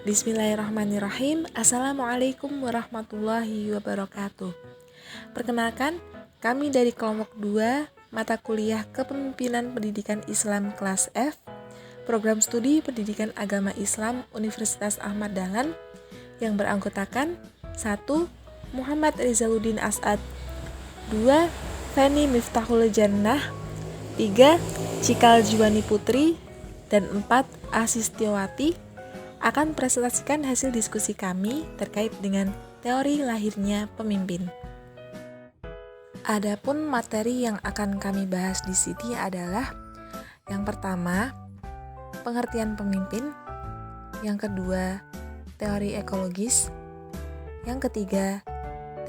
Bismillahirrahmanirrahim. Assalamualaikum warahmatullahi wabarakatuh. Perkenalkan, kami dari kelompok 2 mata kuliah Kepemimpinan Pendidikan Islam kelas F, Program Studi Pendidikan Agama Islam Universitas Ahmad Dahlan yang beranggotakan 1. Muhammad Rizaluddin As'ad, 2. Feni Miftahul Jannah, 3. Cikal Juwani Putri, dan 4. Asistiawati akan presentasikan hasil diskusi kami terkait dengan teori lahirnya pemimpin. Adapun materi yang akan kami bahas di sini adalah yang pertama, pengertian pemimpin, yang kedua, teori ekologis, yang ketiga,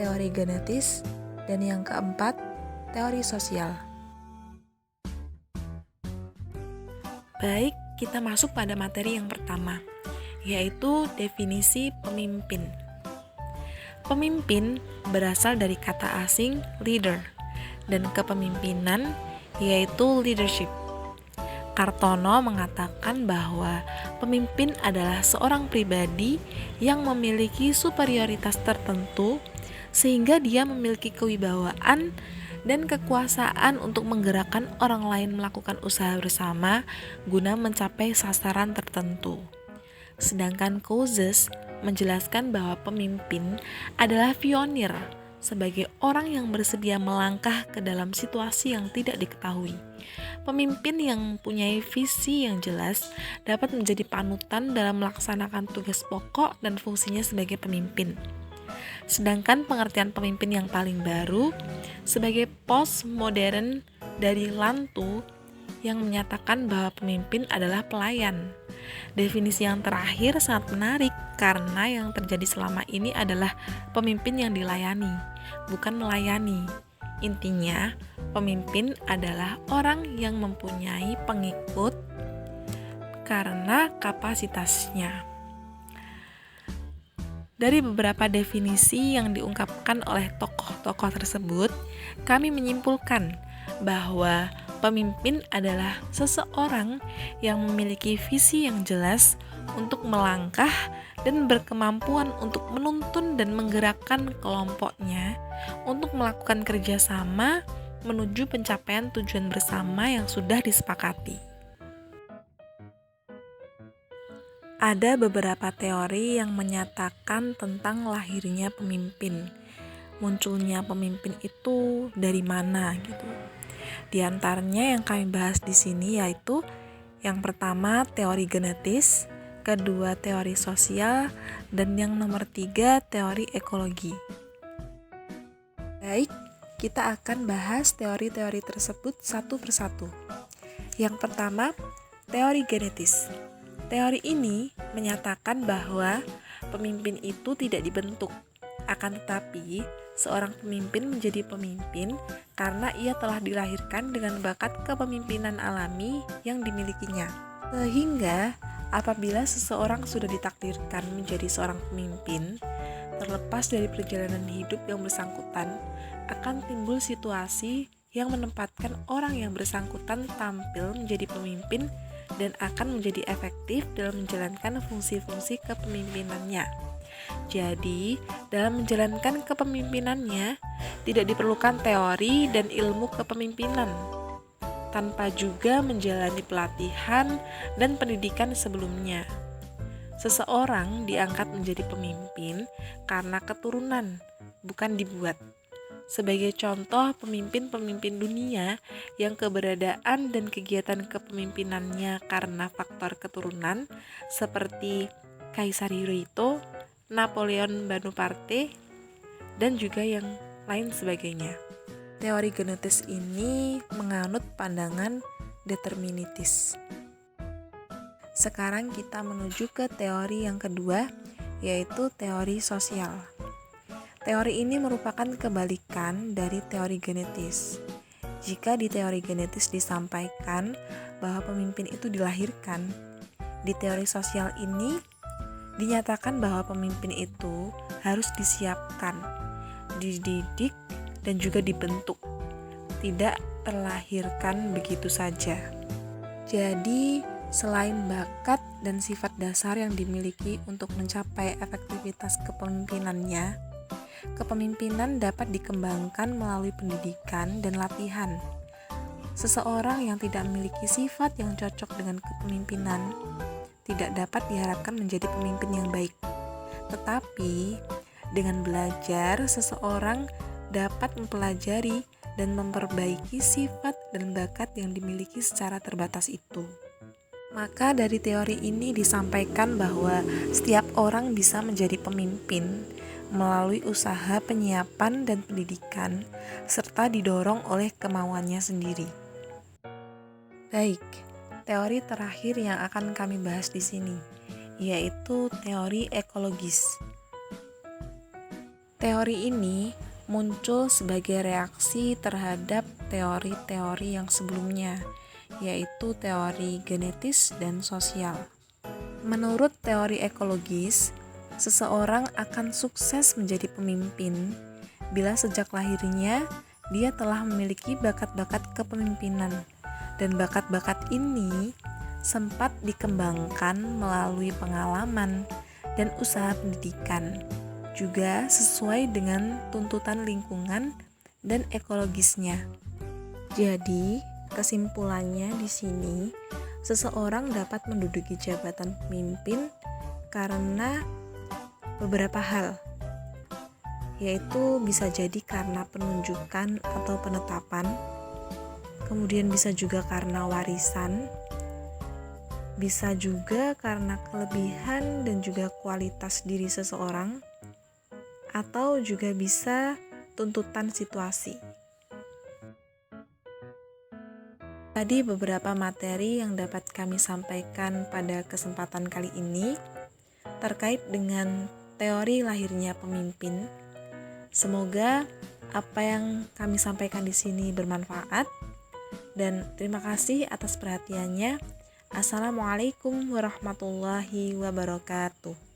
teori genetis, dan yang keempat, teori sosial. Baik, kita masuk pada materi yang pertama, yaitu definisi pemimpin. Pemimpin berasal dari kata asing leader dan kepemimpinan yaitu leadership. Kartono mengatakan bahwa pemimpin adalah seorang pribadi yang memiliki superioritas tertentu sehingga dia memiliki kewibawaan dan kekuasaan untuk menggerakkan orang lain melakukan usaha bersama guna mencapai sasaran tertentu. Sedangkan Cousins menjelaskan bahwa pemimpin adalah pionir sebagai orang yang bersedia melangkah ke dalam situasi yang tidak diketahui. Pemimpin yang mempunyai visi yang jelas dapat menjadi panutan dalam melaksanakan tugas pokok dan fungsinya sebagai pemimpin. Sedangkan pengertian pemimpin yang paling baru sebagai postmodern dari Lantu yang menyatakan bahwa pemimpin adalah pelayan. Definisi yang terakhir sangat menarik karena yang terjadi selama ini adalah pemimpin yang dilayani, bukan melayani. Intinya, pemimpin adalah orang yang mempunyai pengikut karena kapasitasnya. Dari beberapa definisi yang diungkapkan oleh tokoh-tokoh tersebut, kami menyimpulkan bahwa pemimpin adalah seseorang yang memiliki visi yang jelas untuk melangkah dan berkemampuan untuk menuntun dan menggerakkan kelompoknya untuk melakukan kerjasama menuju pencapaian tujuan bersama yang sudah disepakati. Ada beberapa teori yang menyatakan tentang lahirnya pemimpin. Munculnya pemimpin itu dari mana gitu. Di antaranya yang kami bahas di sini yaitu yang pertama teori genetis, kedua teori sosial, dan yang nomor 3 teori ekologi. Baik, kita akan bahas teori-teori tersebut satu persatu. Yang pertama, teori genetis. Teori ini menyatakan bahwa pemimpin itu tidak dibentuk, akan tetapi seorang pemimpin menjadi pemimpin karena ia telah dilahirkan dengan bakat kepemimpinan alami yang dimilikinya. Sehingga apabila seseorang sudah ditakdirkan menjadi seorang pemimpin, terlepas dari perjalanan hidup yang bersangkutan, akan timbul situasi yang menempatkan orang yang bersangkutan tampil menjadi pemimpin dan akan menjadi efektif dalam menjalankan fungsi-fungsi kepemimpinannya. Jadi, dalam menjalankan kepemimpinannya, tidak diperlukan teori dan ilmu kepemimpinan, tanpa juga menjalani pelatihan dan pendidikan sebelumnya. Seseorang diangkat menjadi pemimpin karena keturunan, bukan dibuat. Sebagai contoh pemimpin-pemimpin dunia yang keberadaan dan kegiatan kepemimpinannya karena faktor keturunan seperti Kaisar Hirohito, Napoleon Bonaparte, dan juga yang lain sebagainya. Teori genetis ini menganut pandangan deterministis. Sekarang kita menuju ke teori yang kedua, yaitu teori sosial. Teori ini merupakan kebalikan dari teori genetis. Jika di teori genetis disampaikan bahwa pemimpin itu dilahirkan, di teori sosial ini dinyatakan bahwa pemimpin itu harus disiapkan, dididik, dan juga dibentuk, tidak terlahirkan begitu saja. Jadi, Selain bakat dan sifat dasar yang dimiliki untuk mencapai efektivitas kepemimpinannya, kepemimpinan dapat dikembangkan melalui pendidikan dan latihan. Seseorang yang tidak memiliki sifat yang cocok dengan kepemimpinan tidak dapat diharapkan menjadi pemimpin yang baik. Tetapi, dengan belajar, seseorang dapat mempelajari dan memperbaiki sifat dan bakat yang dimiliki secara terbatas itu. Maka dari teori ini disampaikan bahwa setiap orang bisa menjadi pemimpin melalui usaha penyiapan dan pendidikan, serta didorong oleh kemauannya sendiri. Baik, teori terakhir yang akan kami bahas di sini, yaitu teori ekologis. Teori ini muncul sebagai reaksi terhadap teori-teori yang sebelumnya, yaitu teori genetis dan sosial. Menurut teori ekologis, seseorang akan sukses menjadi pemimpin bila sejak lahirnya dia telah memiliki bakat-bakat kepemimpinan, dan bakat-bakat ini sempat dikembangkan melalui pengalaman dan usaha pendidikan, juga sesuai dengan tuntutan lingkungan dan ekologisnya. Jadi, kesimpulannya di sini, seseorang dapat menduduki jabatan pemimpin karena beberapa hal, yaitu bisa jadi karena penunjukan atau penetapan, kemudian bisa juga karena warisan, bisa juga karena kelebihan dan juga kualitas diri seseorang, atau juga bisa tuntutan situasi. Tadi beberapa materi yang dapat kami sampaikan pada kesempatan kali ini terkait dengan teori lahirnya pemimpin. Semoga apa yang kami sampaikan di sini bermanfaat, dan terima kasih atas perhatiannya. Assalamualaikum warahmatullahi wabarakatuh.